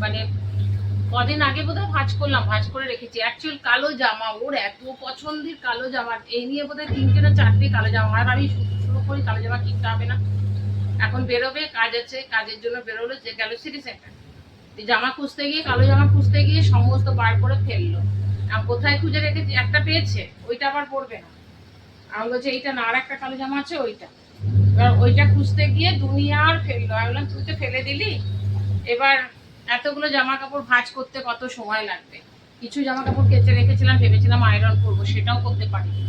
মানে কদিন আগে বোধহয় ভাঁজ করলাম, ভাঁজ করে রেখেছি। অ্যাকচুয়াল কালো জামা, ওর এত পছন্দের কালো জামা, এই নিয়ে বোধহয় 3টে না 4টে কালো জামা। আর আমি শুরু করি কালো জামা কিনতে হবে না, এখন বেরোবে, কাজ আছে, কাজের জন্য বেরোলো, যে গেল সিটি সেন্টার, জামা খুঁজতে গিয়ে, কালো জামা খুঁজতে গিয়ে সমস্ত বার করে ফেললো। কোথায় খুঁজে রেখেছি, একটা পেয়েছে, ওইটা আবার পরবে না। আমি বলছি এইটা না, আর একটা কালো জামা আছে ওইটা। এবার ওইটা খুঁজতে গিয়ে দুনিয়ার ফেললো। আমি বললাম তুই তো ফেলে দিলি, এবার এতগুলো জামা কাপড় ভাঁজ করতে কত সময় লাগবে। কিছু জামা কাপড় কেচে রেখেছিলাম, ভেবেছিলাম আয়রন করবো, সেটাও করতে পারিনি।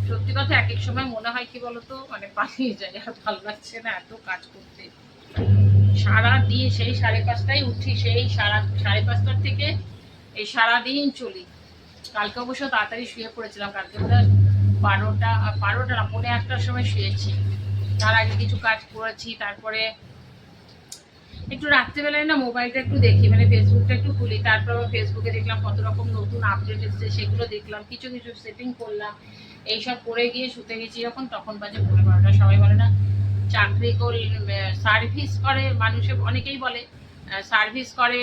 সত্যি কথা, এক এক সময় মনে হয় কি বলতো, মানে পালিয়ে যায়, আর ভালো লাগছে না এত কাজ করতে। সারা দিন সেই 5:30টায় উঠি, সেই 5:30টার থেকে এই সারাদিন চলি। কালকে অবশ্য তাড়াতাড়ি শুয়ে পড়েছিলাম, কালকে বোধহয় 12টা না 1:45টার সময় শুয়েছি। তার আগে কিছু কাজ করেছি, তারপরে একটু রাত্রেবেলায় না মোবাইলটা একটু দেখি, মানে ফেসবুকটা একটু খুলি, তারপর ফেসবুকে দেখলাম কত রকম নতুন আপডেট এসেছে, সেগুলো দেখলাম, কিছু কিছু সেটিং করলাম। এইসব করে গিয়ে শুতে গেছি যখন, তখন বাজে 12:30। সবাই বলে না চাকরি করলে, সার্ভিস করে মানুষে, অনেকেই বলে সার্ভিস করে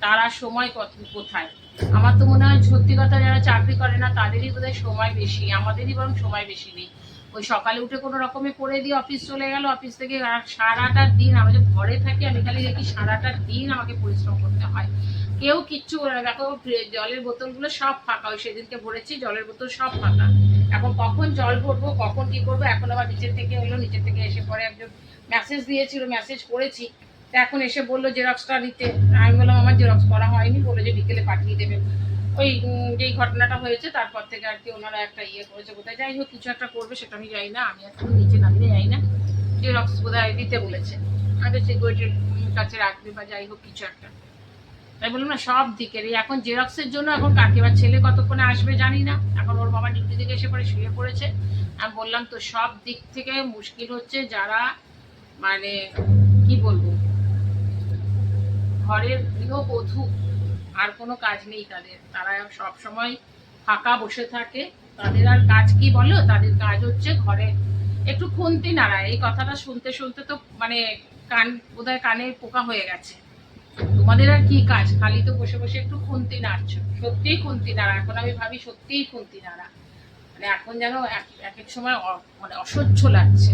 তারা সময় কোথায়। আমার তো মনে হয় সত্যি কথা, যারা চাকরি করে না তাদেরই বোধহয় সময় বেশি, আমাদেরই বরং সময় বেশি নেই। ওই সকালে উঠে কোনো রকমে করে দিয়ে অফিস চলে গেল, অফিস থেকে সারাটা দিন আমি যে ঘরে থাকি, আমি খালি দেখি সারাটা দিন আমাকে পরিশ্রম করতে হয়। কেউ কিচ্ছু বলে না। দেখো জলের বোতলগুলো সব ফাঁকা, ওই সেদিনকে ভরেছি জলের বোতল সব ফাঁকা। এখন কখন জল ভরবো, কখন কি করবো, এখন আবার নিচের থেকে এলো, নিচের থেকে এসে পরে একজন মেসেজ দিয়েছিল, মেসেজ করেছি, তো এখন এসে বললো জেরক্সটা নিতে। আমি বললাম আমার জেরক্স করা হয়নি, বলে যে বিকেলে পাঠিয়ে দেবে। ওই যেই ঘটনাটা হয়েছে তারপর থেকে আর কি ওনারা একটা করেছে কোথায়, যাই হোক কিছু একটা করবে, সেটা আমি যাই না, আমি এখন নিচে নামিয়ে যাই না। জেরক্স বোধহয় দিতে বলেছে, হয়তো সিকিউরিটির কাছে রাখবে বা যাই হোক কিছু একটা। তাই বললাম না, সব দিকেরই এখন জেরক্সের জন্য এখন কাকিমার ছেলে কতক্ষণে আসবে জানি না, এখন ওর বাবা ডিউটি থেকে এসে পরে শুয়ে পড়েছে। আমি বললাম তো সব দিক থেকে মুশকিল হচ্ছে, যারা মানে কি বলবো, ঘরের গৃহবধূ, আর কোনো কাজ নেই তাদের, তারা সব সময় ফাঁকা বসে থাকে, তাদের আর কাজ কি বলো, তাদের কাজ হচ্ছে ঘরে একটু খুন্তি নাড়া। এই কথাটা শুনতে শুনতে তো মানে কান বোধহয় কানে পোকা হয়ে গেছে। তোমাদের আর কি কাজ, খালি তো বসে বসে একটু খুন্তি নাড়ছো। সত্যিই খুন্তি নাড়া, এখন আমি ভাবি সত্যিই খুন্তি নাড়া, মানে এখন যেন এক এক সময় মানে অসহ্য লাগছে।